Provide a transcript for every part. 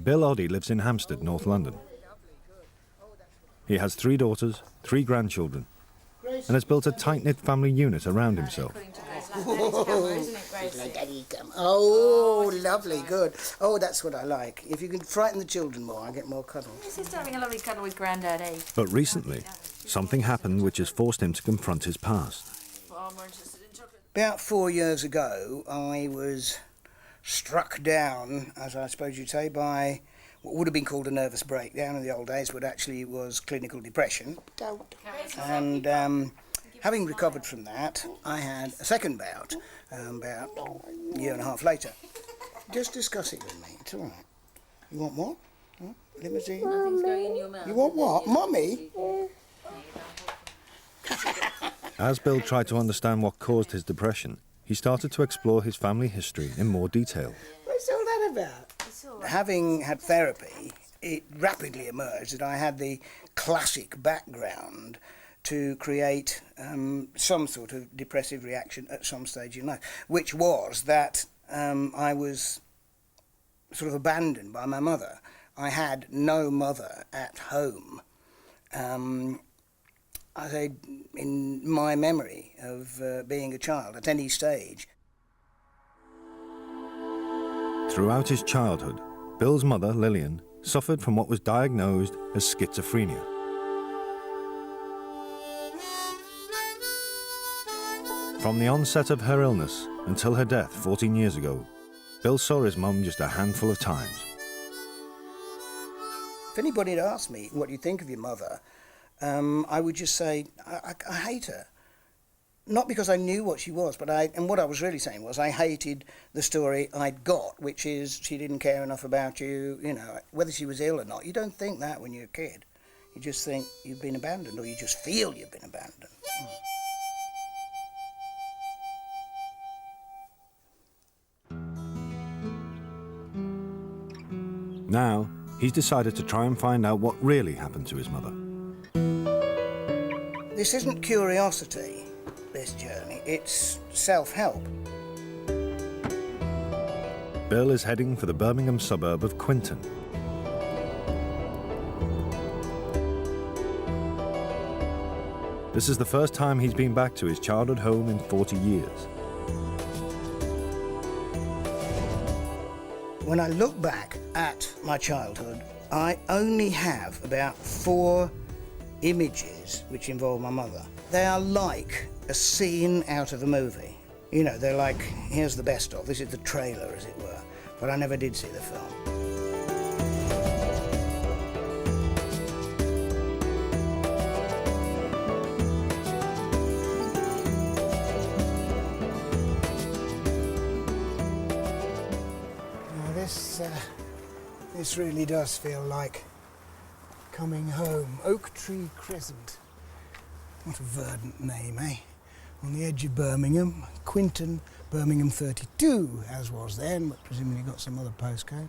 Bill Oddie lives in Hampstead, North London. He has 3 daughters, 3 grandchildren, and has built a tight-knit family unit around himself. Oh, lovely, good. Oh, that's what I like. If you can frighten the children more, I get more cuddles. He's just having a lovely cuddle with Grandad, eh? But recently, something happened which has forced him to confront his past. About 4 years ago, I was struck down, as I suppose you'd say, by what would have been called a nervous breakdown in the old days, but actually was clinical depression. And having recovered from that, I had a second bout about a year and a half later. Just discuss it with me, it's all right. You want what? Huh? Limousine? Nothing's going in your mouth. You want what? Mummy? As Bill tried to understand what caused his depression, he started to explore his family history in more detail. What's all that about? Having had therapy, it rapidly emerged that I had the classic background to create some sort of depressive reaction at some stage in life, which was that I was sort of abandoned by my mother. I had no mother at home. I say, in my memory of being a child at any stage. Throughout his childhood, Bill's mother, Lillian, suffered from what was diagnosed as schizophrenia. From the onset of her illness until her death 14 years ago, Bill saw his mum just a handful of times. If anybody had asked me, what do you think of your mother? I would just say, I hate her. Not because I knew what she was, but and what I was really saying was I hated the story I'd got, which is she didn't care enough about you, you know, whether she was ill or not. You don't think that when you're a kid. You just think you've been abandoned, or you just feel you've been abandoned. Now, he's decided to try and find out what really happened to his mother. This isn't curiosity, this journey, it's self-help. Bill is heading for the Birmingham suburb of Quinton. This is the first time he's been back to his childhood home in 40 years. When I look back at my childhood, I only have about 4 images which involve my mother. They are like a scene out of a movie. You know, they're like, here's the best of, this is the trailer, as it were. But I never did see the film. This really does feel like coming home. Oak Tree Crescent. What a verdant name, eh? On the edge of Birmingham. Quinton, Birmingham 32, as was then, but presumably got some other postcode.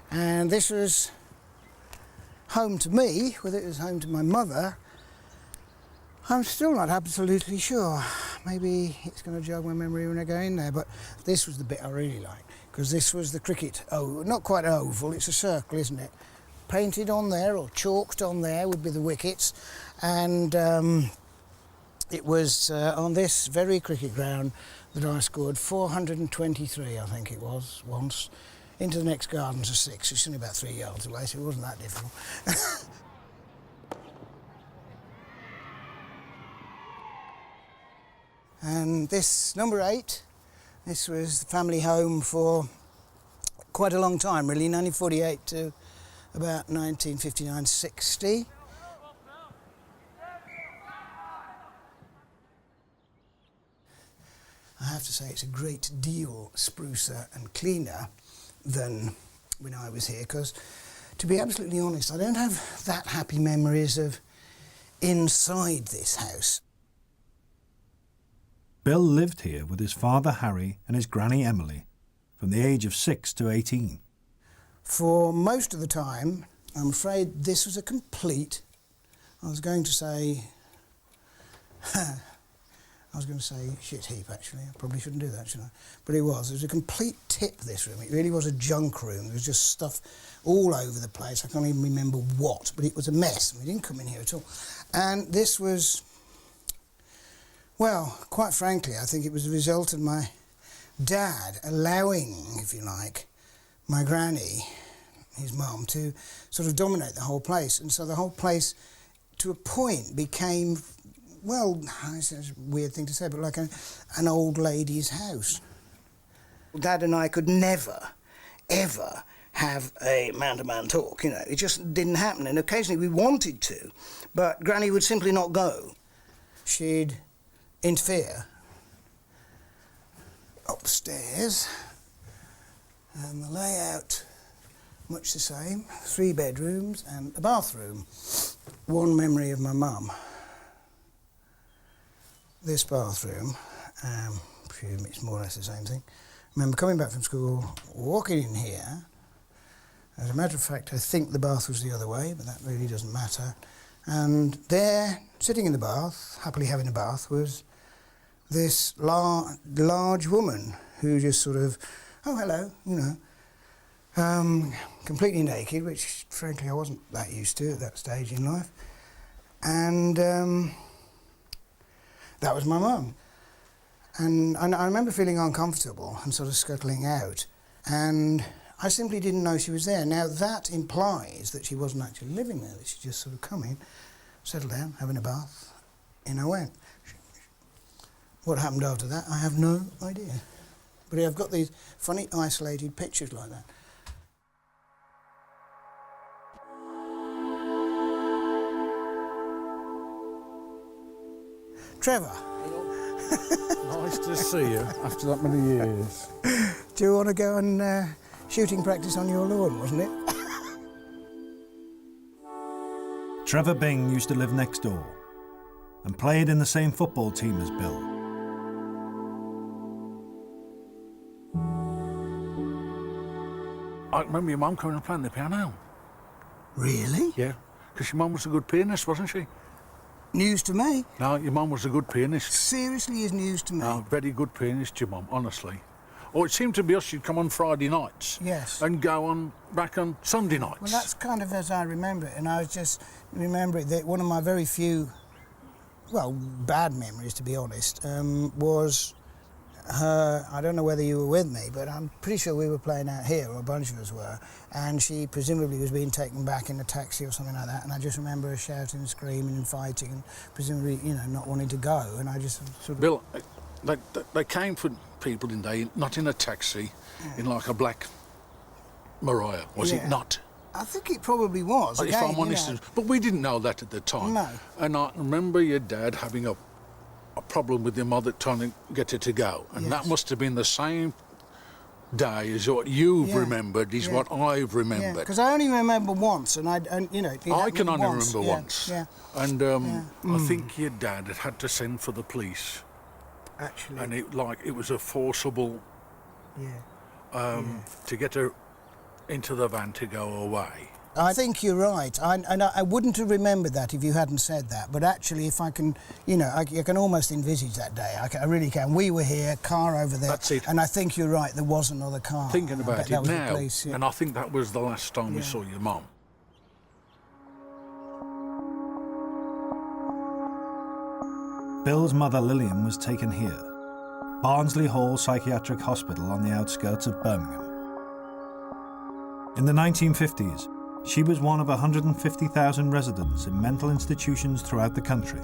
And this was home to me. Whether it was home to my mother, I'm still not absolutely sure. Maybe it's going to jog my memory when I go in there, but this was the bit I really liked, because this was the cricket. Oh, not quite an oval, it's a circle, isn't it? Painted on there, or chalked on there, would be the wickets. And it was on this very cricket ground that I scored 423, I think it was, once. Into the next garden's a 6. It's only about 3 yards away, so it wasn't that difficult. And this, number 8, this was the family home for quite a long time, really, 1948 to about 1959-60. I have to say it's a great deal sprucer and cleaner than when I was here, because, to be absolutely honest, I don't have that happy memories of inside this house. Bill lived here with his father Harry and his granny Emily from the age of 6 to 18. For most of the time, I'm afraid this was a complete, I was going to say, I was going to say shit heap, actually. I probably shouldn't do that, should I? But it was a complete tip, this room. It really was a junk room. There was just stuff all over the place. I can't even remember what, but it was a mess. We didn't come in here at all. And this was, well, quite frankly, I think it was the result of my dad allowing, if you like, my granny, his mum, to sort of dominate the whole place. And so the whole place, to a point, became, well, it's a weird thing to say, but like an old lady's house. Dad and I could never, ever have a man-to-man talk, you know. It just didn't happen, and occasionally we wanted to, but Granny would simply not go. She'd interfere. Upstairs, and the layout much the same, 3 bedrooms and a bathroom. One memory of my mum. This bathroom, I presume it's more or less the same thing. I remember coming back from school, walking in here. As a matter of fact, I think the bath was the other way, but that really doesn't matter. And there, sitting in the bath, happily having a bath, was this large woman who just sort of, oh, hello, you know, completely naked, which, frankly, I wasn't that used to at that stage in life. And that was my mum. And I remember feeling uncomfortable and sort of scuttling out. And I simply didn't know she was there. Now, that implies that she wasn't actually living there, that she just sort of come in, settled down, having a bath, in I went. What happened after that, I have no idea. But I've got these funny, isolated pictures like that. Trevor. Nice to see you after that many years. Do you want to go and shooting practice on your lawn, wasn't it? Trevor Bing used to live next door and played in the same football team as Bill. I remember your mum coming and playing the piano. Really? Yeah, because your mum was a good pianist, wasn't she? News to me. No, your mum was a good pianist. Seriously is news to me. No, very good pianist, your mum, honestly. Or it seemed to be us, she'd come on Friday nights. Yes. And go on back on Sunday nights. Well, that's kind of as I remember it, and I was just remembering that one of my very few, well, bad memories, to be honest, was her. I don't know whether you were with me, but I'm pretty sure we were playing out here, or a bunch of us were, and she presumably was being taken back in a taxi or something like that, and I just remember her shouting and screaming and fighting and presumably, you know, not wanting to go, and I just sort of... Bill, they came for people, didn't they? Not in a taxi, in like a black Mariah, was it not? I think it probably was. If I'm honest, you know. But we didn't know that at the time. No. And I remember your dad having a problem with your mother trying to get her to go, and that must have been the same day as what you've remembered is what I've remembered. Because I only remember once, and you know, I can only remember once. Yeah. And I think your dad had to send for the police. Actually. And it was a forcible to get her into the van to go away. I think you're right, and I wouldn't have remembered that if you hadn't said that, but actually if I can, you know, I can almost envisage that day, I really can. We were here, car over there, That's it. And I think you're right, there was another car. Thinking about it now, police, and I think that was the last time we saw your mum. Bill's mother Lillian was taken here, Barnsley Hall Psychiatric Hospital on the outskirts of Birmingham. In the 1950s, she was one of 150,000 residents in mental institutions throughout the country,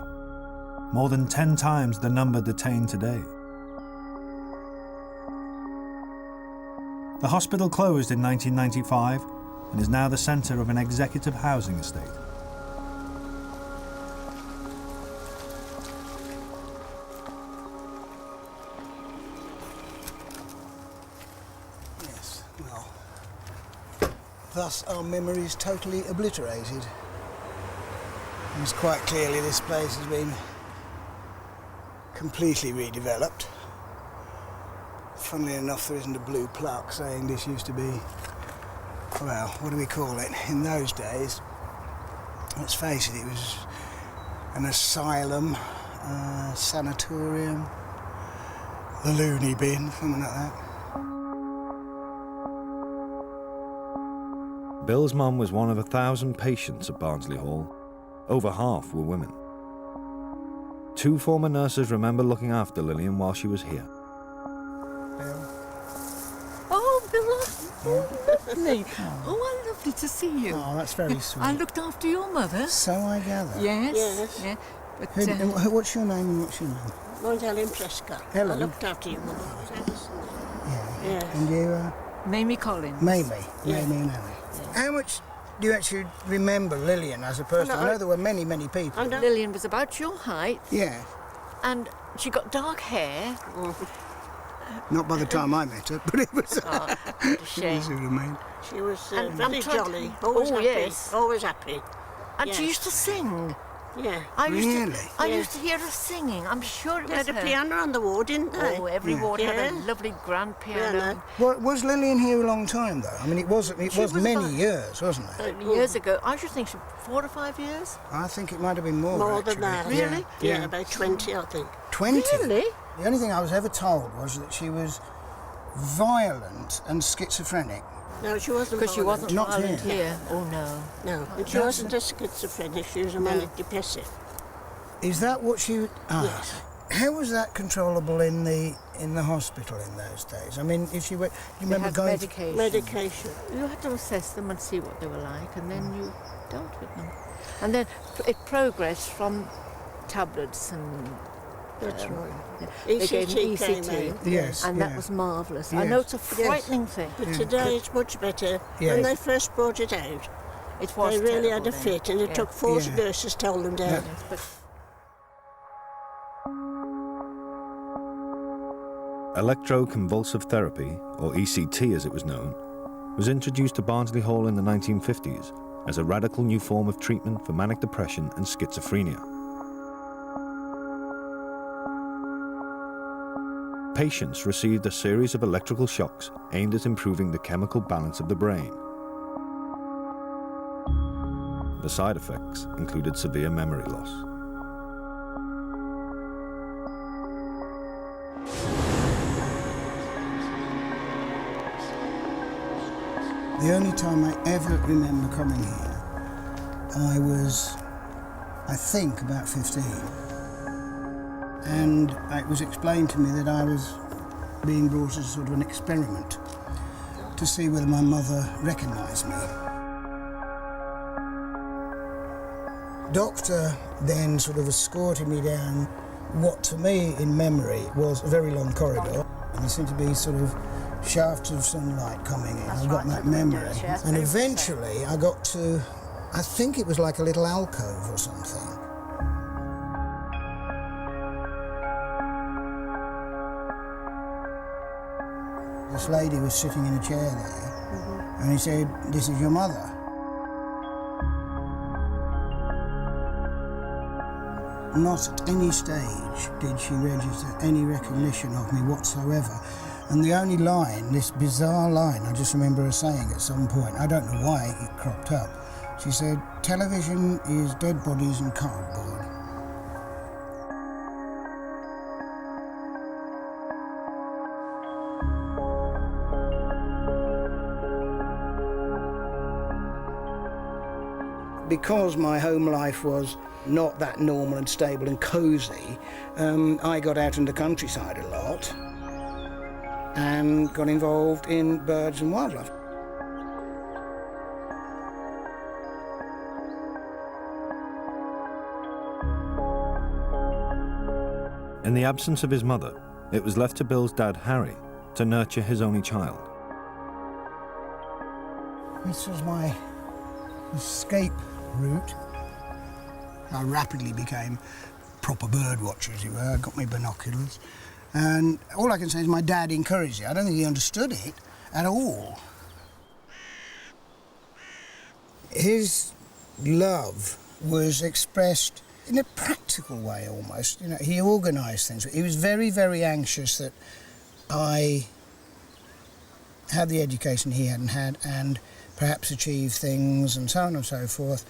more than 10 times the number detained today. The hospital closed in 1995 and is now the centre of an executive housing estate. Yes, well, thus our memory is totally obliterated. It's quite clearly this place has been completely redeveloped. Funnily enough, there isn't a blue plaque saying this used to be, well, what do we call it? In those days, let's face it, it was an asylum, sanatorium, the loony bin, something like that. Bill's mum was one of 1,000 patients at Barnsley Hall. Over half were women. 2 former nurses remember looking after Lillian while she was here. Oh, Bill, lovely. Oh, lovely to see you. Oh, that's very sweet. I looked after your mother. So I gather. Yes. Yes. Yeah. But, What's your name and what's your name? Mine's Helen Prescott. Helen? I looked after your mother. Yeah. Yes. And you, Mamie Collins. Mamie. Yeah. Mamie and Ellie. How much do you actually remember Lillian as a person? I know there were many, many people. I know. Lillian was about your height, Yeah. and she got dark hair. Not by the time I met her, but it was... Oh, what a you shame. see what I mean? She was And very I'm trying to- jolly, always Oh, happy, yes. always happy. And she Yes. used to sing. Yeah. I used Really? I Yeah. used to hear her singing. I'm sure it They was had a her. piano on the wall, didn't they? Oh, every Yeah. ward had a Yeah. lovely grand piano. Piano. Well, was Lillian here a long time, though? I mean, it was She was many about- years, wasn't it? Years ago, I should think 4 or 5 years. I think it might have been more, More than actually. that. Really? Yeah, about 20, I think. 20? Really? The only thing I was ever told was that she was violent and schizophrenic. No, she wasn't. Because she violent. wasn't Not violent here. here. Oh, no. No, and she wasn't a schizophrenic. She was a manic depressive. Is that what she... Yes. How was that controllable in the hospital in those days? I mean, if she were... You They remember had going... medication. Medication. You had to assess them and see what they were like, and then you dealt with them. And then it progressed from tablets and... That's right. They gave me ECT came ECT, out. Yes, and yeah. that was marvellous. I Yes. know it's a frightening thing. But today it's much better. Yeah. When they first brought it out, It was they really terrible had a then. fit, and it Yeah. took 40 Yeah. nurses to hold them down. Yeah. Yes, but Electroconvulsive therapy, or ECT as it was known, was introduced to Barnsley Hall in the 1950s as a radical new form of treatment for manic depression and schizophrenia. Patients received a series of electrical shocks aimed at improving the chemical balance of the brain. The side effects included severe memory loss. The only time I ever remember coming here, I was, I think, about 15. And it was explained to me that I was being brought as sort of an experiment to see whether my mother recognised me. Doctor then sort of escorted me down what to me in memory was a very long corridor, and there seemed to be sort of shafts of sunlight coming in. I got that memory. And eventually I got to, I think it was like a little alcove or something. This lady was sitting in a chair there, and he said, "This is your mother." Not at any stage did she register any recognition of me whatsoever. And the only line, this bizarre line, I just remember her saying at some point, I don't know why it cropped up, she said, "Television is dead bodies and cardboard." Because my home life was not that normal and stable and cosy, I got out in the countryside a lot and got involved in birds and wildlife. In the absence of his mother, it was left to Bill's dad, Harry, to nurture his only child. This was my escape route. I rapidly became proper bird watcher, as you were. I got my binoculars. And all I can say is my dad encouraged it. I don't think he understood it at all. His love was expressed in a practical way almost. You know, he organised things. He was very, very anxious that I had the education he hadn't had and perhaps achieve things and so on and so forth.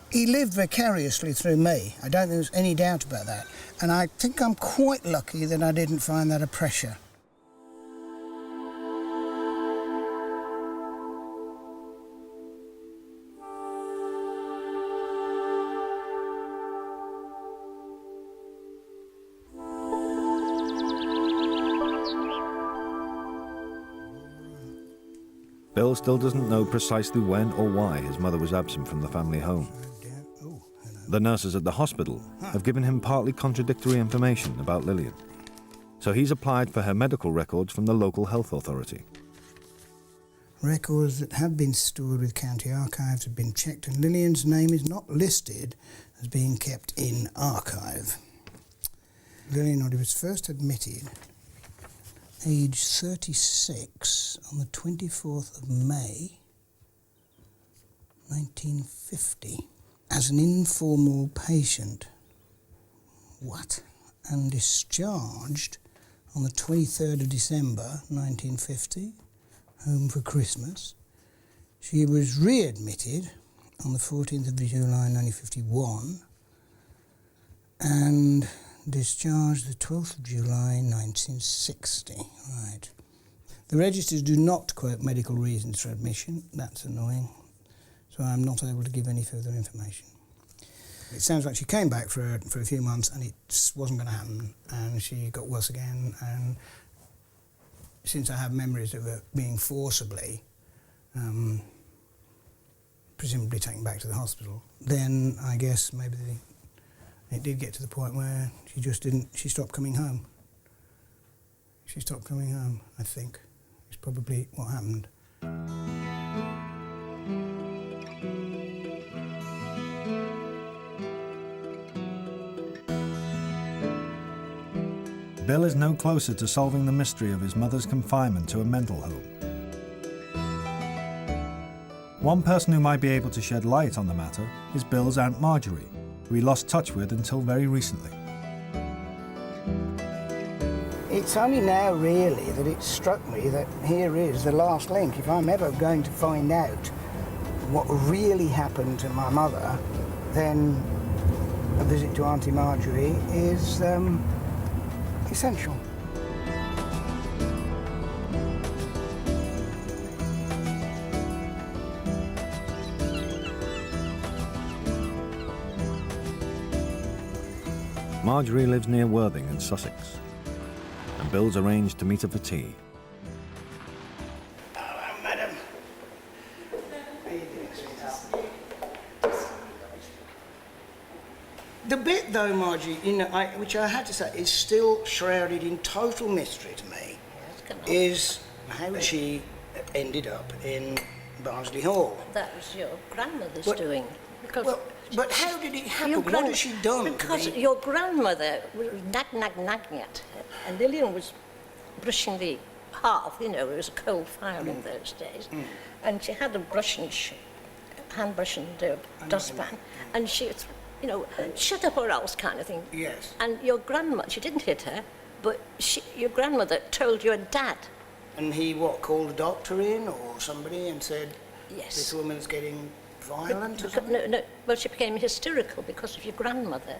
He lived vicariously through me. I don't think there's any doubt about that. And I think I'm quite lucky that I didn't find that a pressure. Bill still doesn't know precisely when or why his mother was absent from the family home. The nurses at the hospital have given him partly contradictory information about Lillian, so he's applied for her medical records from the local health authority. Records that have been stored with county archives have been checked, and Lillian's name is not listed as being kept in archive. Lillian Oddie was first admitted age 36 on the 24th of May 1950 as an informal patient. What? And discharged on the 23rd of December 1950, home for Christmas. She was readmitted on the 14th of July 1951 and discharged the 12th of July 1960. Right. The registers do not quote medical reasons for admission. That's annoying. So I'm not able to give any further information. It sounds like she came back for a few months and it wasn't going to happen, and she got worse again, and since I have memories of her being forcibly, presumably taken back to the hospital, then I guess maybe it did get to the point where she stopped coming home. She stopped coming home, I think. It's probably what happened. Bill is no closer to solving the mystery of his mother's confinement to a mental home. One person who might be able to shed light on the matter is Bill's Aunt Marjorie, who he lost touch with until very recently. It's only now, really, that it struck me that here is the last link. If I'm ever going to find out what really happened to my mother, then a visit to Auntie Marjorie is essential. Marjorie lives near Worthing in Sussex, and Bill's arranged to meet her for tea. Hello, madam. How are you doing, sweetheart? The bit, though, Margie, which I have to say is still shrouded in total mystery to me, is how she ended up in Barnsley Hall. That was your grandmother's doing. But how did it happen? What had she done? Because your grandmother was nagging at her, and Lillian was brushing the hearth, it was a coal fire in those days, and she had a hand brush and a dustpan, and she, shut up or else kind of thing. Yes. And your grandmother, she didn't hit her, but your grandmother told your dad. And he, called a doctor in or somebody and said, yes, this woman's getting violent or something? No, well, she became hysterical because of your grandmother.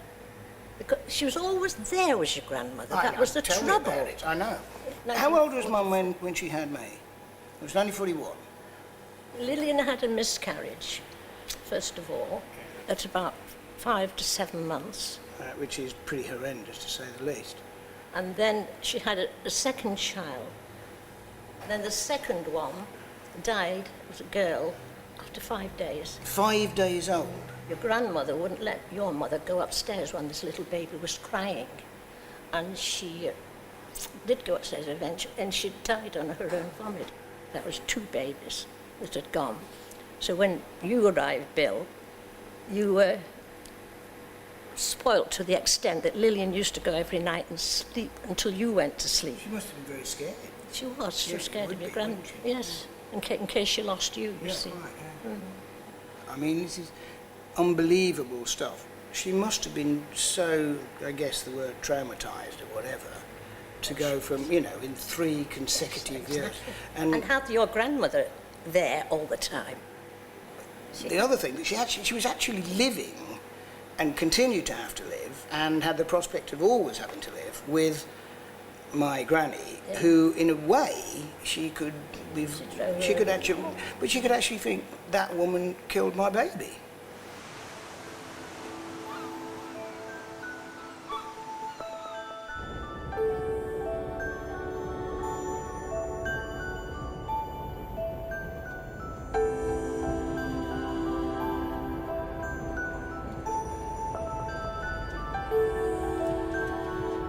Because she was always there was your grandmother. That was the trouble. Tell me about it. I know. How old was Mum when she had me? It was only 41. Lillian had a miscarriage, first of all, at about 5 to 7 months. Which is pretty horrendous, to say the least. And then she had a second child. And then the second one died, it was a girl, after 5 days. 5 days old? Your grandmother wouldn't let your mother go upstairs when this little baby was crying. And she did go upstairs eventually, and she died on her own vomit. That was 2 babies that had gone. So when you arrived, Bill, you were spoilt to the extent that Lillian used to go every night and sleep until you went to sleep. She must have been very scared. She was. She was scared of your grandmother. Yes, in case she lost you, you see. Right, yeah. I mean, this is unbelievable stuff. She must have been so, I guess the word traumatised or whatever, to go from, in 3 consecutive years. And had your grandmother there all the time. The other thing, that she was actually living and continued to have to live and had the prospect of always having to live with my granny, who in a way she could actually think that woman killed my baby.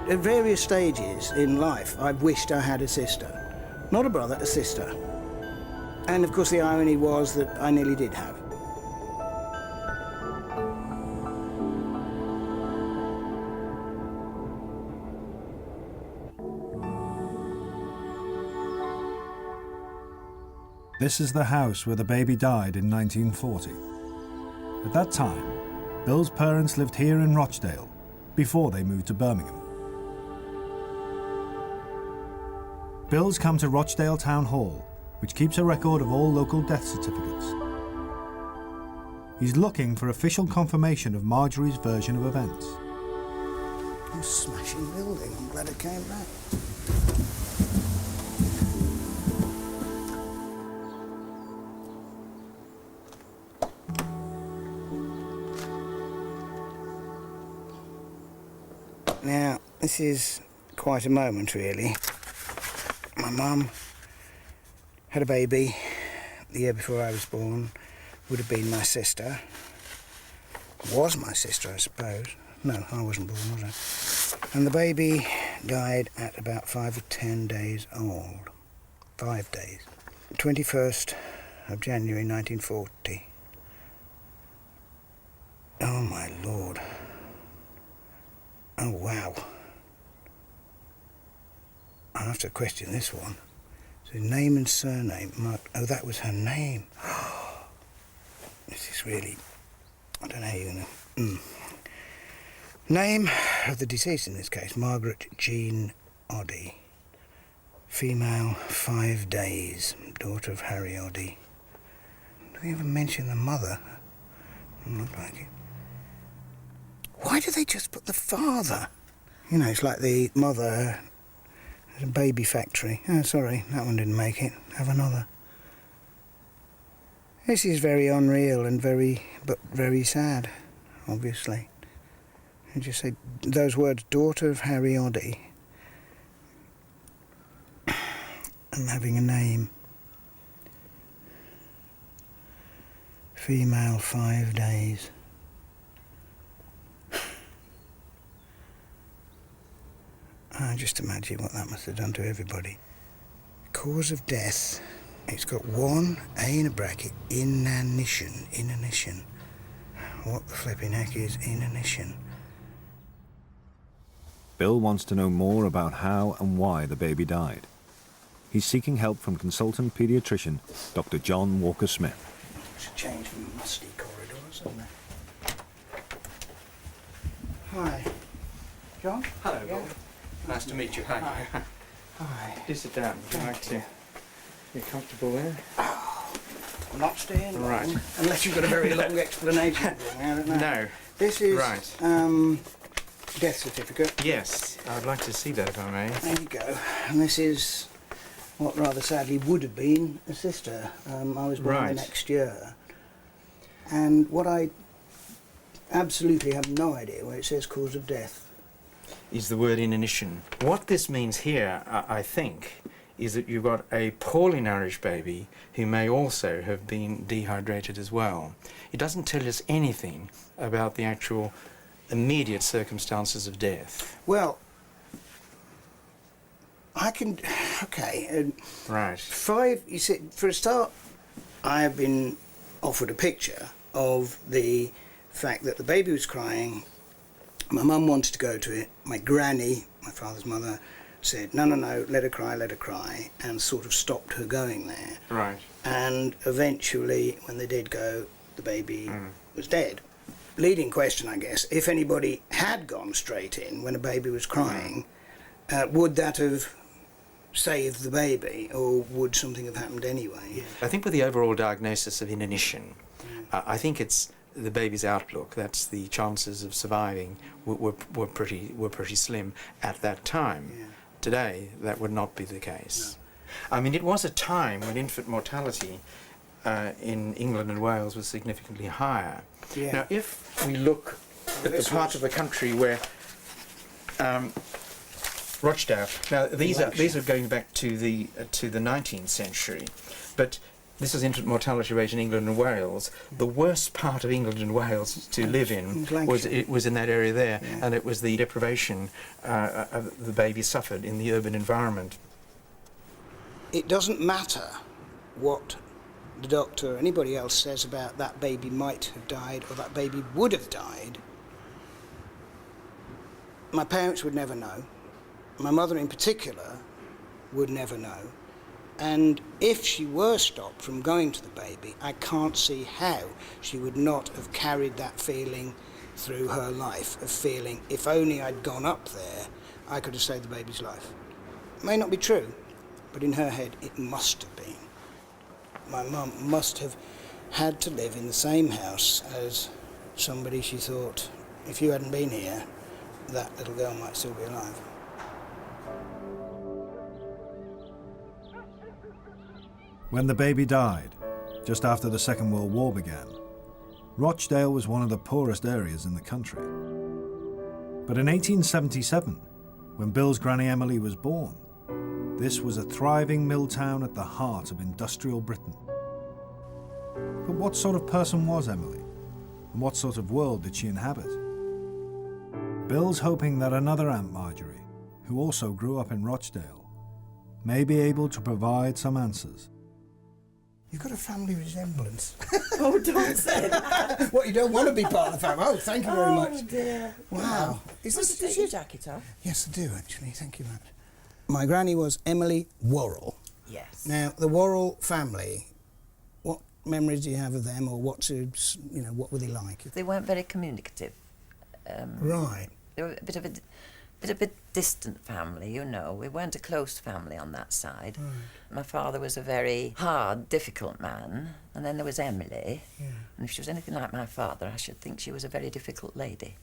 At various stages in life, I've wished I had a sister. Not a brother, a sister. And of course the irony was that I nearly did have. This is the house where the baby died in 1940. At that time, Bill's parents lived here in Rochdale before they moved to Birmingham. Bill's come to Rochdale Town Hall, which keeps a record of all local death certificates. He's looking for official confirmation of Marjorie's version of events. A smashing building. I'm glad it came back. Now, this is quite a moment, really. My mum had a baby the year before I was born. Would have been my sister. Was my sister, I suppose. No, I wasn't born, was I? And the baby died at about 5 or 10 days old. 5 days. 21st of January 1940. Oh, my Lord. Oh, wow. I have to question this one. So name and surname. Oh, that was her name. This is really... I don't know how you're going to... Name of the deceased in this case, Margaret Jean Oddie. Female, 5 days, daughter of Harry Oddie. Do they even mention the mother? Doesn't look like it. Why do they just put the father? You know, it's like the mother... a baby factory. Oh, sorry, that one didn't make it. Have another. This is very unreal and very sad, obviously. You just say those words, daughter of Harry Oddie, and having a name. Female, 5 days. Just imagine what that must have done to everybody. Cause of death. It's got one A in a bracket, inanition. Inanition. What the flipping heck is inanition? Bill wants to know more about how and why the baby died. He's seeking help from consultant paediatrician Dr. John Walker-Smith. It's a change from musty corridors, isn't it? Hi. John? Hello, Bob. Nice to meet you. Hi. Hi. Do sit down. Would you like to get comfortable there? I'm not staying long, Right. unless you've got a very long explanation for me. I don't know. No. This is Right. Death certificate. Yes, I'd like to see that if I may. There you go. And this is what rather sadly would have been a sister. I was born Right. the next year. And what I absolutely have no idea where it says cause of death. Is the word inanition. What this means here, I think, is that you've got a poorly nourished baby who may also have been dehydrated as well. It doesn't tell us anything about the actual immediate circumstances of death. Well, I can... Okay. Right. You see, for a start, I have been offered a picture of the fact that the baby was crying. My mum wanted to go to it. My granny, my father's mother, said, no, let her cry, and sort of stopped her going there. Right. And eventually, when they did go, the baby was dead. Leading question, I guess, if anybody had gone straight in when a baby was crying, would that have saved the baby, or would something have happened anyway? I think with the overall diagnosis of inanition, I think it's the baby's outlook. That's the chances of surviving were pretty slim at that time. Yeah. Today, that would not be the case. No. I mean, it was a time when infant mortality in England and Wales was significantly higher. Yeah. Now, if we look at the part of the country where Rochdale. Now these are going back to the 19th century, but this is infant mortality rate in England and Wales. The worst part of England and Wales to live in was in that area there, and it was the deprivation the baby suffered in the urban environment. It doesn't matter what the doctor or anybody else says about that baby might have died or that baby would have died. My parents would never know. My mother in particular would never know. And if she were stopped from going to the baby, I can't see how she would not have carried that feeling through her life, of feeling, if only I'd gone up there, I could have saved the baby's life. It may not be true, but in her head, it must have been. My mum must have had to live in the same house as somebody she thought, if you hadn't been here, that little girl might still be alive. When the baby died, just after the Second World War began, Rochdale was one of the poorest areas in the country. But in 1877, when Bill's granny Emily was born, this was a thriving mill town at the heart of industrial Britain. But what sort of person was Emily? And what sort of world did she inhabit? Bill's hoping that another Aunt Marjorie, who also grew up in Rochdale, may be able to provide some answers. You've got a family resemblance. Oh, don't say that. What, you don't want to be part of the family? Oh, thank you very much. Oh, dear. Wow. Is Want this to take your jacket off? Yes, I do, actually. Thank you much. My granny was Emily Worrell. Yes. Now, the Worrell family, what memories do you have of them, or what were they like? They weren't very communicative. Right. They were a bit of a distant family, you know. We weren't a close family on that side. Right. My father was a very hard, difficult man, and then there was Emily. Yeah. And if she was anything like my father, I should think she was a very difficult lady.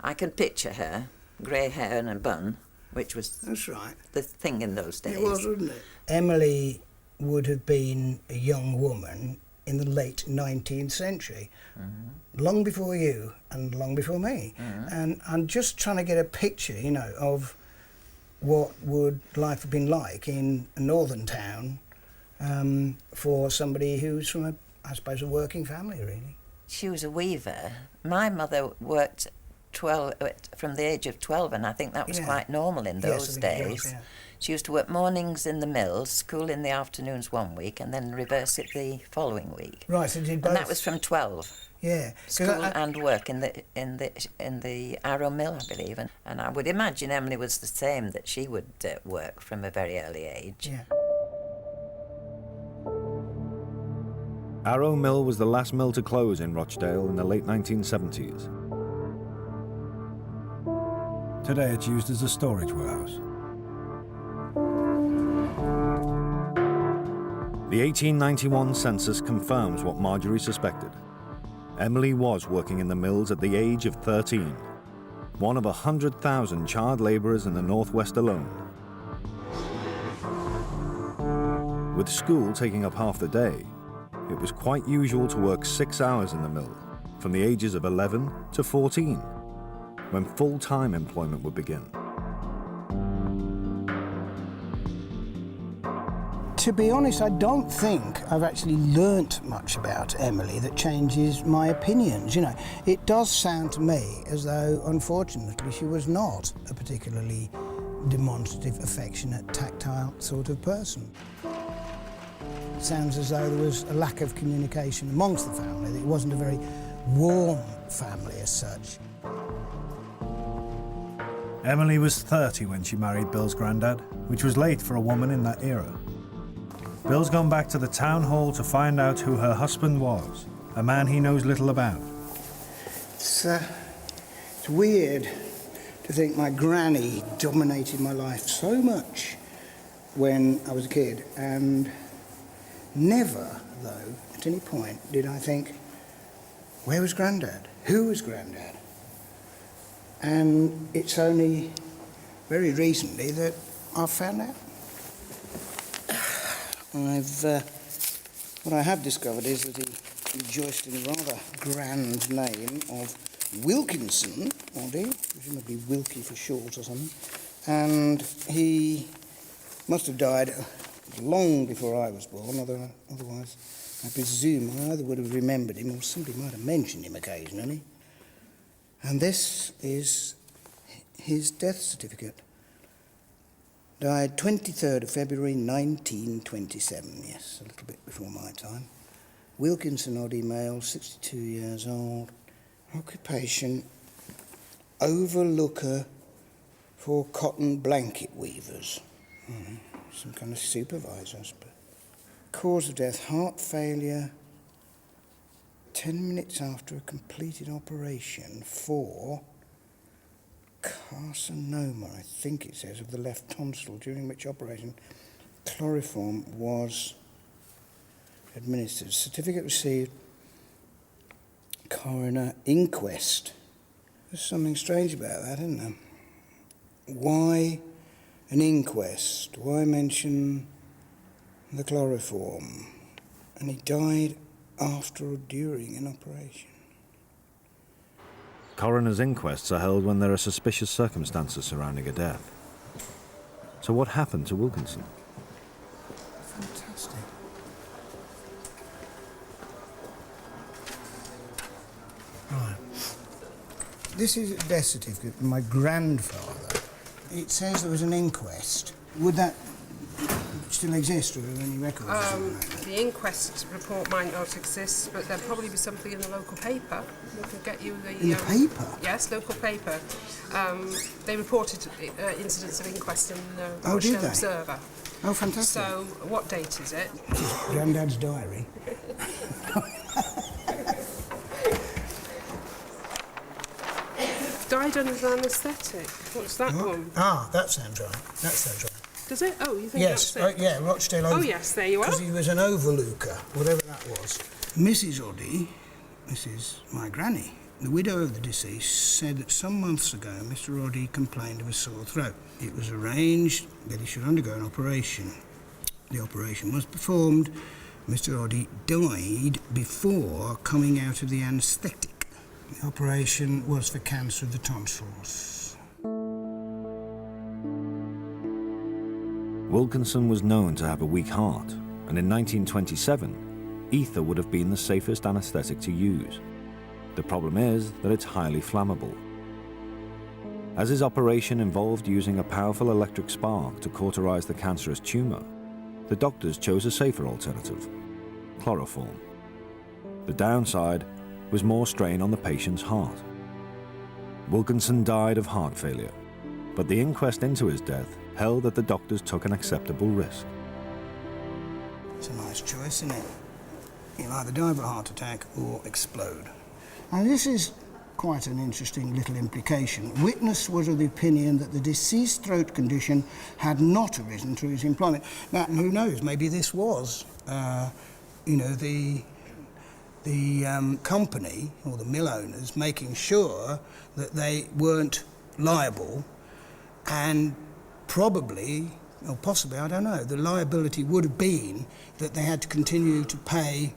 I can picture her, grey hair and a bun, which was That's right. the thing in those days. It was, wasn't it? Emily would have been a young woman in the late 19th century, long before you and long before me. And I'm just trying to get a picture, of what would life have been like in a northern town for somebody who's from I suppose, a working family, really. She was a weaver. My mother worked from the age of 12, and I think that was quite normal in those days. Was, yeah. She used to work mornings in the mills, school in the afternoons one week, and then reverse it the following week. Right, so did both. And that was from 12. Yeah. School and work in the Arrow Mill, I believe, and I would imagine Emily was the same, that she would work from a very early age. Yeah. Arrow Mill was the last mill to close in Rochdale in the late 1970s. Today it's used as a storage warehouse. The 1891 census confirms what Marjorie suspected. Emily was working in the mills at the age of 13, one of 100,000 child labourers in the northwest alone. With school taking up half the day, it was quite usual to work 6 hours in the mill, from the ages of 11 to 14, when full-time employment would begin. To be honest, I don't think I've actually learnt much about Emily that changes my opinions. It does sound to me as though, unfortunately, she was not a particularly demonstrative, affectionate, tactile sort of person. It sounds as though there was a lack of communication amongst the family, that it wasn't a very warm family as such. Emily was 30 when she married Bill's granddad, which was late for a woman in that era. Bill's gone back to the town hall to find out who her husband was, a man he knows little about. It's weird to think my granny dominated my life so much when I was a kid, and never, though, at any point, did I think, where was Grandad? Who was Grandad? And it's only very recently that I've found out. What I have discovered is that he rejoiced in a rather grand name of Wilkinson, Oddie, presumably Wilkie for short or something, and he must have died long before I was born, otherwise I presume I either would have remembered him or somebody might have mentioned him occasionally. And this is his death certificate. Died 23rd of February 1927, yes, a little bit before my time. Wilkinson Oddie, male, 62 years old. Occupation, overlooker for cotton blanket weavers. Some kind of supervisor, I suppose. Cause of death, heart failure, 10 minutes after a completed operation for carcinoma, I think it says, of the left tonsil, during which operation chloroform was administered. Certificate received, coroner inquest. There's something strange about that, isn't there? Why an inquest? Why mention the chloroform? And he died after or during an operation. Coroner's inquests are held when there are suspicious circumstances surrounding a death. So what happened to Wilkinson? Fantastic. Right. This is a death certificate from my grandfather. It says there was an inquest. Would that still exist, or are there any records? Or something like that? The inquest report might not exist, but there'll probably be something in the local paper. We can get you the... In the paper? Yes, local paper. They reported incidents of inquest in the Oh, did Rochdale they? Observer. Oh, fantastic. So, what date is it? Grandad's diary. Died under an anaesthetic. What's that one? Ah, that sounds right. That sounds right. Does it? Oh, you think Yes, that's it? yeah, Rochdale. Oh, yes, there you are. Because he was an overlooker, whatever that was. Mrs. Oddie, this is my granny, the widow of the deceased, said that some months ago Mr. Oddie complained of a sore throat. It was arranged that he should undergo an operation. The operation was performed. Mr. Oddie died before coming out of the anaesthetic. The operation was for cancer of the tonsils. Wilkinson was known to have a weak heart, and in 1927, ether would have been the safest anaesthetic to use. The problem is that it's highly flammable. As his operation involved using a powerful electric spark to cauterize the cancerous tumour, the doctors chose a safer alternative, chloroform. The downside was more strain on the patient's heart. Wilkinson died of heart failure, but the inquest into his death held that the doctors took an acceptable risk. It's a nice choice, isn't it? You'll either die of a heart attack or explode. Now, this is quite an interesting little implication. Witness was of the opinion that the deceased's throat condition had not arisen through his employment. Now, who knows, maybe this was, the company or the mill owners making sure that they weren't liable, and probably, or possibly, I don't know, the liability would have been that they had to continue to pay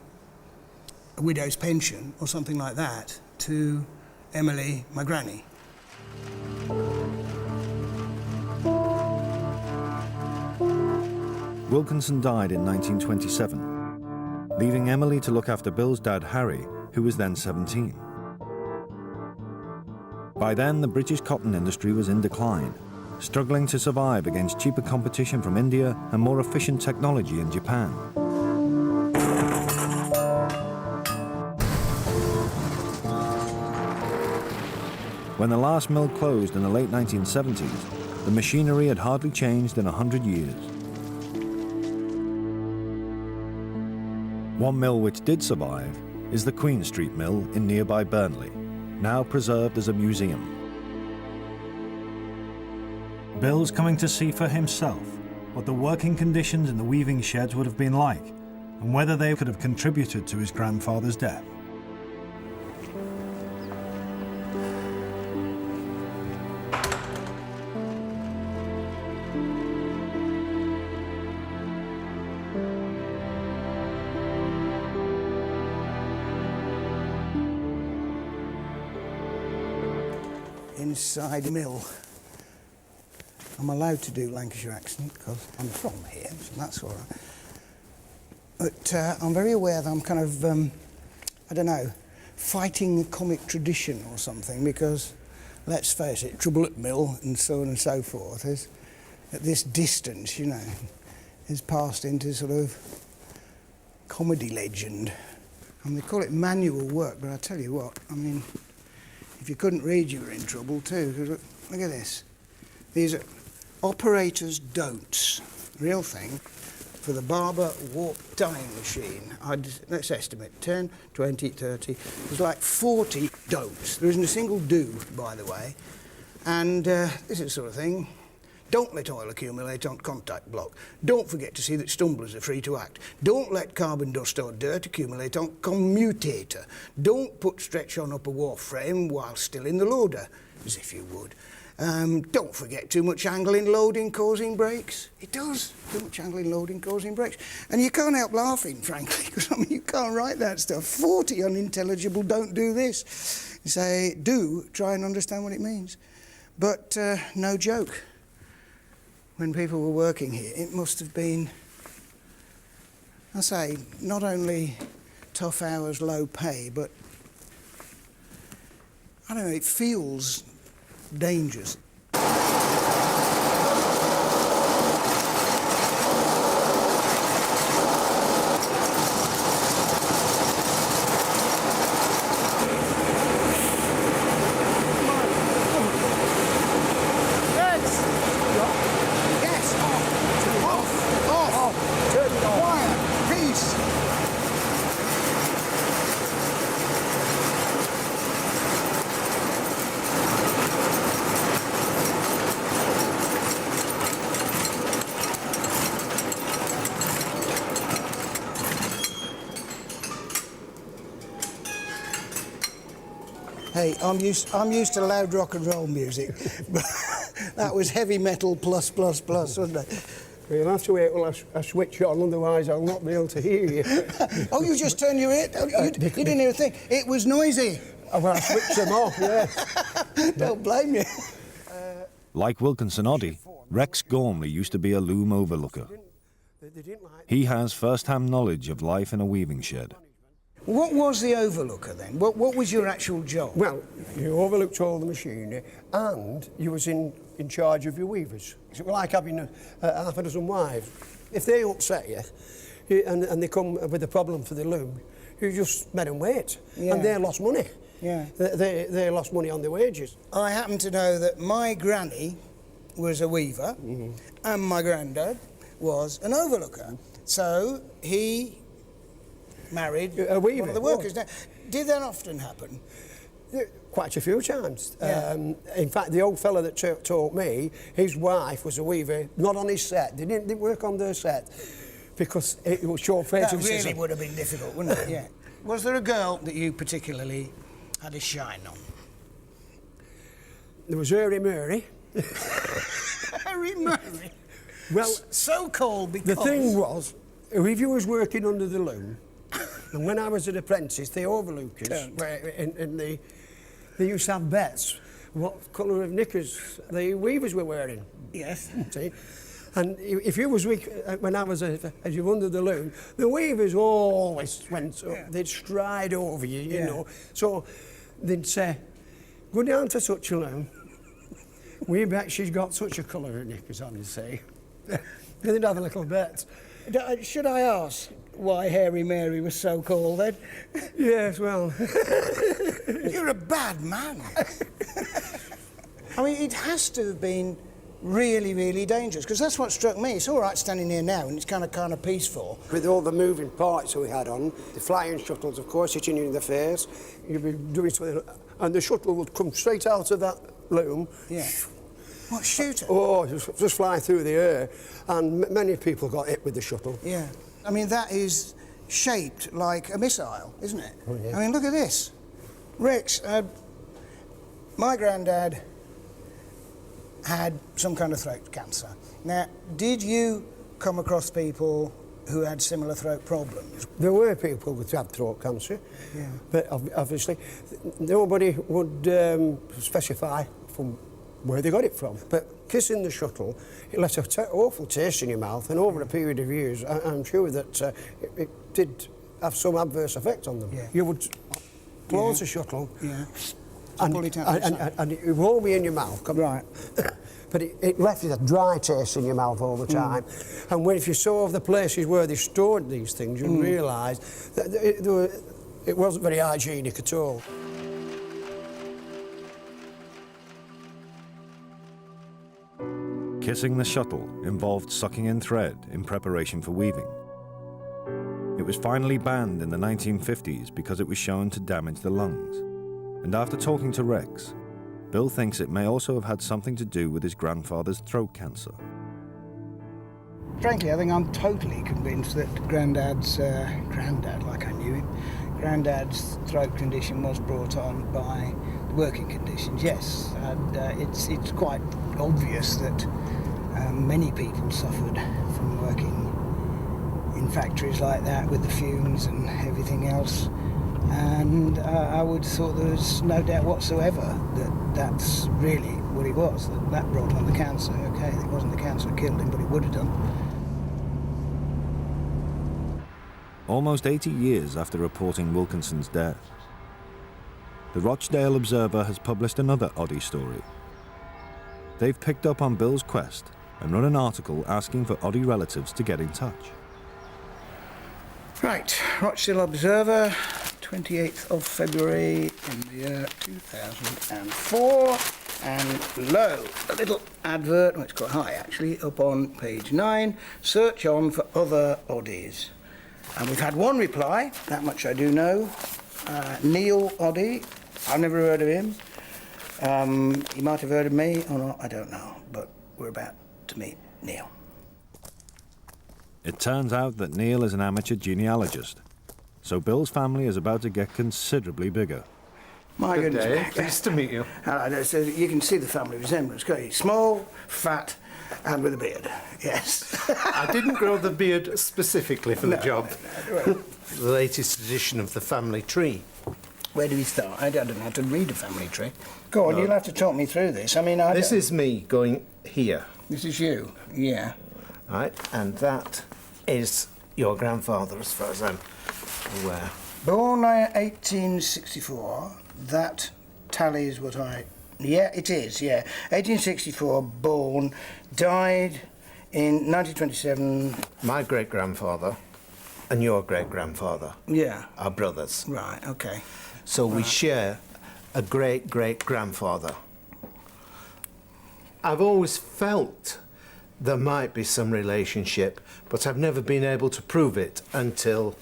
a widow's pension or something like that to Emily, my granny. Wilkinson died in 1927, leaving Emily to look after Bill's dad, Harry, who was then 17. By then, the British cotton industry was in decline, struggling to survive against cheaper competition from India and more efficient technology in Japan. When the last mill closed in the late 1970s, the machinery had hardly changed in 100 years. One mill which did survive is the Queen Street Mill in nearby Burnley, now preserved as a museum. Bill's coming to see for himself what the working conditions in the weaving sheds would have been like and whether they could have contributed to his grandfather's death. Inside mill. I'm allowed to do Lancashire accent because I'm from here, so that's all right. But I'm very aware that I'm kind of, I don't know, fighting the comic tradition or something, because, let's face it, trouble at mill and so on and so forth is, at this distance, you know, is passed into sort of comedy legend. And they call it manual work, but I tell you what, I mean, if you couldn't read, you were in trouble too. 'Cause look at this. These are operators' don'ts, real thing, for the Barber warp dyeing machine. Let's estimate 10, 20, 30. There's like 40 don'ts. There isn't a single do, by the way. And this is the sort of thing. Don't let oil accumulate on contact block. Don't forget to see that stumblers are free to act. Don't let carbon dust or dirt accumulate on commutator. Don't put stretch on upper wharf frame while still in the loader, as if you would. Don't forget too much angling loading causing breaks. It does. Too much angling loading causing breaks. And you can't help laughing, frankly, because I mean, you can't write that stuff. 40 unintelligible don't do this. You say, do try and understand what it means. But no joke. When people were working here, it must have been, I say, not only tough hours, low pay, but I don't know, it feels dangerous. Hey, I'm used to loud rock and roll music, but that was heavy metal plus, wasn't it? You'll have to wait till I switch on, otherwise I'll not be able to hear you. Oh, you just turned your ear? You didn't hear a thing. It was noisy. Oh, well, I switched them off, yeah. Don't blame you. Like Wilkinson Oddie, Rex Gormley used to be a loom overlooker. He has first-hand knowledge of life in a weaving shed. What was the overlooker then? What was your actual job? Well, you overlooked all the machinery and you was in charge of your weavers. It was like having half a dozen wives. If they upset you and they come with a problem for the loom, you just made them wait. Yeah. And they lost money. Yeah. They lost money on their wages. I happen to know that my granny was a weaver and my granddad was an overlooker. So he married a weaver, one of the workers. Now, did that often happen? Quite a few times. Yeah. In fact, the old fella that taught me, his wife was a weaver, not on his set. They didn't work on their set because it was short favoritism. That really would have been difficult, wouldn't it? Yeah. Was there a girl that you particularly had a shine on? There was Harry Murray. Harry Murray? Well, so called because... The thing was, if you was working under the loom, and when I was an apprentice, the overlookers, they used to have bets what colour of knickers the weavers were wearing. Yes. See? And if you was weak, when I was as you were under the loom, the weavers always went up, they'd stride over you, you know. So they'd say, go down to such a loom, we bet she's got such a colour of knickers on, you see. They'd have a little bet. Should I ask why Hairy Mary was so called then? Yes, well... You're a bad man. I mean, it has to have been really, really dangerous, because that's what struck me. It's all right standing here now, and it's kind of peaceful. With all the moving parts that we had on, the flying shuttles, of course, hitting you in the face, you'd be doing something, and the shuttle would come straight out of that loom. Yeah. What, shoot it? Oh, just fly through the air, and many people got hit with the shuttle. Yeah. I mean, that is shaped like a missile, isn't it? Oh, yeah. I mean, look at this. Rex, my granddad had some kind of throat cancer. Now, did you come across people who had similar throat problems? There were people who had throat cancer, yeah. but obviously nobody would specify from where they got it from. But kissing the shuttle, it left an awful taste in your mouth, and over a period of years, I'm sure that it did have some adverse effect on them. Yeah. You would close the shuttle, Yeah. and, Pull it out and it won't be in your mouth. Right. But it left a dry taste in your mouth all the time. And if you saw the places where they stored these things, you'd realise that it wasn't very hygienic at all. Kissing the shuttle involved sucking in thread in preparation for weaving. It was finally banned in the 1950s because it was shown to damage the lungs. And after talking to Rex, Bill thinks it may also have had something to do with his grandfather's throat cancer. Frankly, I think I'm totally convinced that Grandad's, Grandad, like I knew him, Grandad's throat condition was brought on by the working conditions, yes. And it's quite obvious that many people suffered from working in factories like that with the fumes and everything else. And I would thought there was no doubt whatsoever that that's really what it was, that brought on the cancer. OK, it wasn't the cancer that killed him, but it would have done. Almost 80 years after reporting Wilkinson's death, the Rochdale Observer has published another Oddie story. They've picked up on Bill's quest and run an article asking for Oddie relatives to get in touch. Right, Rochdale Observer, 28th of February in the year 2004. And lo, a little advert, well, it's quite high actually, up on page 9, search on for other Oddies. And we've had one reply, that much I do know. Neil Oddie, I've never heard of him. He might have heard of me or not, I don't know, but we're about to meet Neil. It turns out that Neil is an amateur genealogist, so Bill's family is about to get considerably bigger. My Good goodness. day. Pleased to meet you. So you can see the family resemblance, can't you? Small, fat, and with a beard, yes. I didn't grow the beard specifically for the job. The latest edition of the family tree. Where do we start? I don't know how to read a family tree. Go on, you'll have to talk me through this. I mean, This is me going here. This is you, yeah. Right, and that is your grandfather, as far as I'm aware. Born 1864, that tallies what I... Yeah, it is, yeah. 1864, born, died in 1927. My great-grandfather and your great-grandfather Yeah. are brothers. Right, OK. So we share a great-great-grandfather. I've always felt there might be some relationship, but I've never been able to prove it until...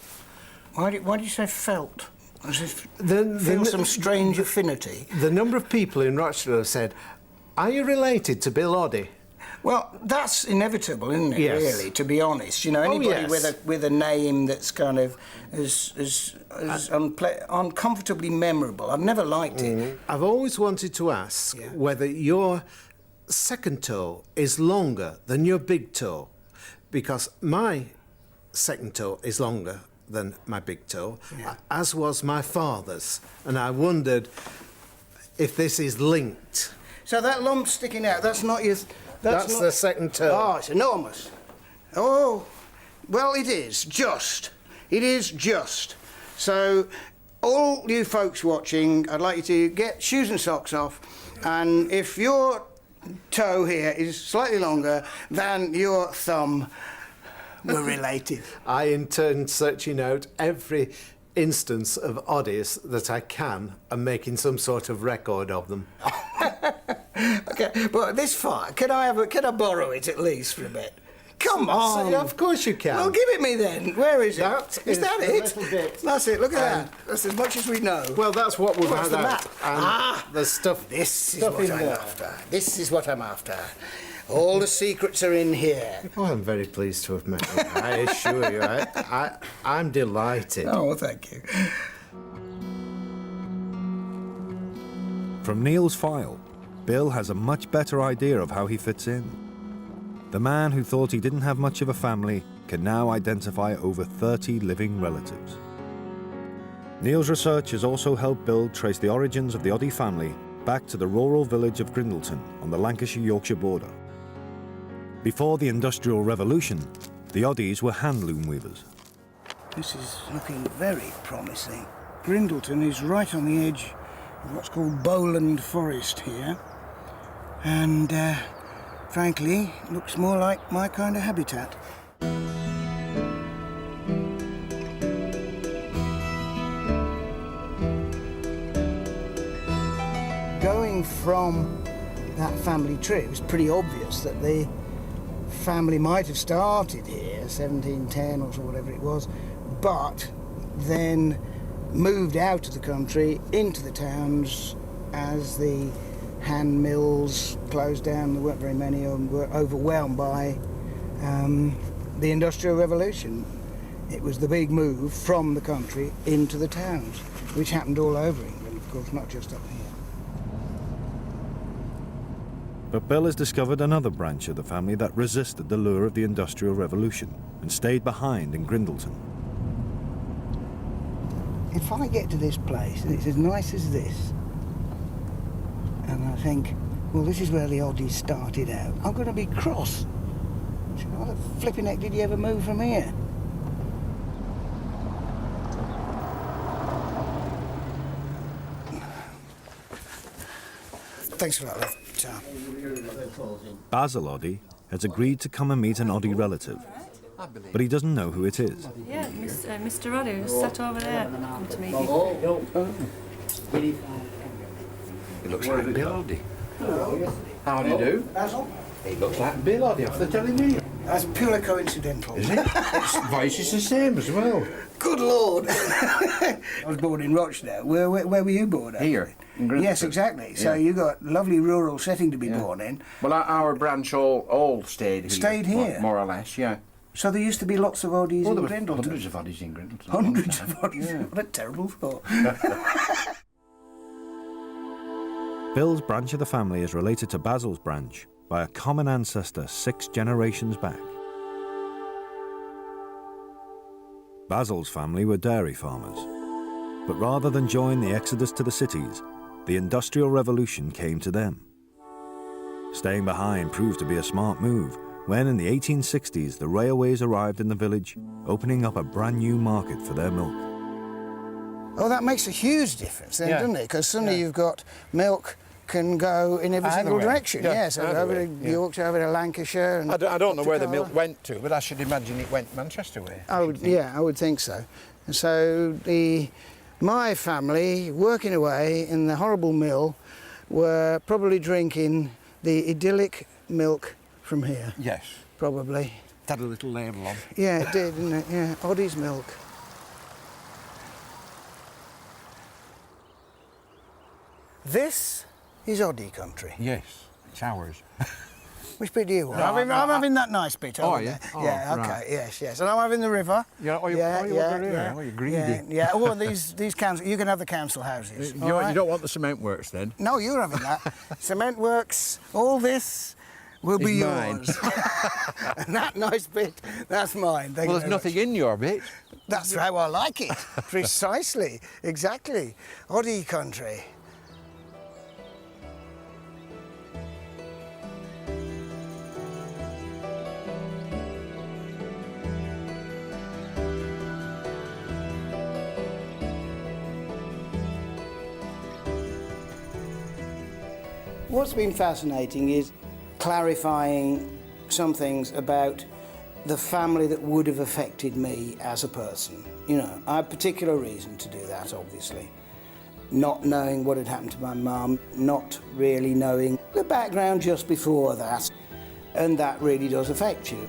Why do you say felt? As if feel some strange affinity? The number of people in Rochdale have said, are you related to Bill Oddie? Well, that's inevitable, isn't it, Yes. really, to be honest? You know, anybody yes. with a name that's kind of as uncomfortably memorable. I've never liked it. I've always wanted to ask whether your second toe is longer than your big toe, because my second toe is longer than my big toe, as was my father's, and I wondered if this is linked. So that lump sticking out, that's not your... That's not, the second toe. Oh, it's enormous. Oh, well, it is, just. It is just. So, all you folks watching, I'd like you to get shoes and socks off, and if your toe here is slightly longer than your thumb, we're related. I intend searching out every instance of Oddies that I can and making some sort of record of them. OK, but this far, can I borrow it at least for a bit? Come on. Of course you can. Well, give it me then. Where is it? Is that a it? little bit. That's it, look at that. That's as much as we know. Well, that's what we've What's had the out. map? And there's stuff. This is stuff what in I'm there. after. This is what I'm after. All the secrets are in here. Oh, I'm very pleased to have met you. I assure you, I'm delighted. Oh, thank you. From Neil's file, Bill has a much better idea of how he fits in. The man who thought he didn't have much of a family can now identify over 30 living relatives. Neil's research has also helped Bill trace the origins of the Oddie family back to the rural village of Grindleton on the Lancashire-Yorkshire border. Before the Industrial Revolution, the Oddies were hand loom weavers. This is looking very promising. Grindleton is right on the edge of what's called Bowland Forest here, and frankly, looks more like my kind of habitat. Going from that family tree, it was pretty obvious that the family might have started here, 1710 or so, whatever it was, but then moved out of the country into the towns as the hand mills closed down. There weren't very many of them, were overwhelmed by the Industrial Revolution. It was the big move from the country into the towns, which happened all over England, of course, not just up here. But Bill has discovered another branch of the family that resisted the lure of the Industrial Revolution and stayed behind in Grindleton. If I get to this place and it's as nice as this, and I think, well, this is where the Oddies started out, I'm going to be cross. What the flipping heck did you ever move from here? Thanks for that, love. Ciao. Basil Oddie has agreed to come and meet an Oddie relative, but he doesn't know who it is. Yeah, Mr. Oddie was sat over there. Come to meet you. It looks like Bill Oddie. How do you do? Basil? It looks like Bill Oddie off the telly. That's purely coincidental. Is it? Its voice is the same as well. Good Lord! I was born in Rochdale. Where were you born at? Here, in Grindleton. Yes, exactly. So you got a lovely rural setting to be born in. Well, our branch all stayed here. Stayed here? More or less, yeah. So there used to be lots of Oddies in Grindleton? Hundreds of Oddies in Grindleton. Hundreds of Oddies? Yeah. What a terrible thought. Bill's branch of the family is related to Basil's branch by a common ancestor 6 generations back. Basil's family were dairy farmers, but rather than join the exodus to the cities, the Industrial Revolution came to them. Staying behind proved to be a smart move when in the 1860s the railways arrived in the village, opening up a brand new market for their milk. Oh, that makes a huge difference then, doesn't it? Because suddenly you've got milk can go in every single direction. Yeah, so over to Yorkshire, over to Lancashire. And I don't know where the milk went to, but I should imagine it went Manchester way. I would think so. And so my family, working away in the horrible mill, were probably drinking the idyllic milk from here. Yes. Probably. It had a little label on. Yeah, it did, didn't it? Yeah, Oddie's milk. This is Oddie country. Yes, it's ours. Which bit do you want? No, I'm having that nice bit. Oh, yeah? Oh, yeah, okay, right. Yes. And I'm having the river. You want the river? Oh, you're greedy. Yeah. Oh, these council, you can have the council houses. You don't want the cement works then? No, you're having that. Cement works, all this will be yours. And that nice bit, that's mine. Well, there's nothing in your bit. That's how I like it. Precisely, exactly. Oddie country. What's been fascinating is clarifying some things about the family that would have affected me as a person. You know, I have particular reason to do that, obviously. Not knowing what had happened to my mum, not really knowing the background just before that, and that really does affect you.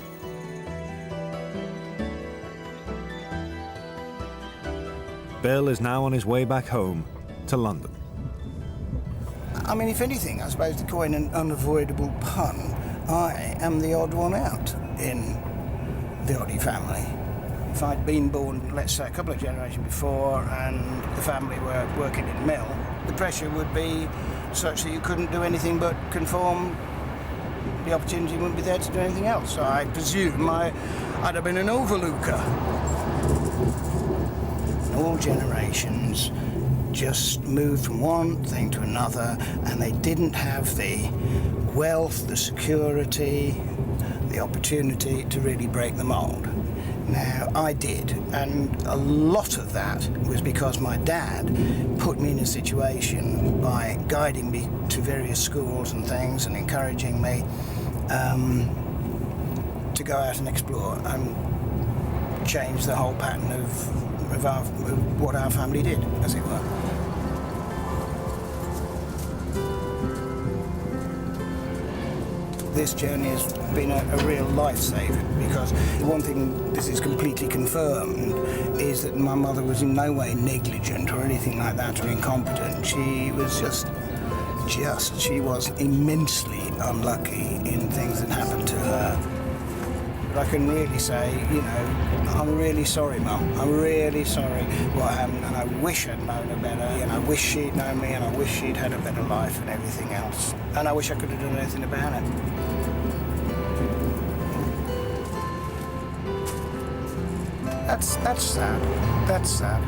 Bill is now on his way back home to London. I mean, if anything, I suppose to coin an unavoidable pun, I am the odd one out in the Oddie family. If I'd been born, let's say, a couple of generations before and the family were working in mill, the pressure would be such that you couldn't do anything but conform. The opportunity wouldn't be there to do anything else. So I presume I'd have been an overlooker. All generations just moved from one thing to another, and they didn't have the wealth, the security, the opportunity to really break the mould. Now, I did, and a lot of that was because my dad put me in a situation by guiding me to various schools and things and encouraging me to go out and explore and change the whole pattern of what our family did, as it were. This journey has been a real lifesaver, because one thing this is completely confirmed is that my mother was in no way negligent or anything like that, or incompetent. She was she was immensely unlucky in things that happened to her. But I can really say, you know, I'm really sorry, Mum. I'm really sorry what happened, and I wish I'd known her better, and I wish she'd known me, and I wish she'd had a better life and everything else. And I wish I could have done anything about it. That's sad. That's sad.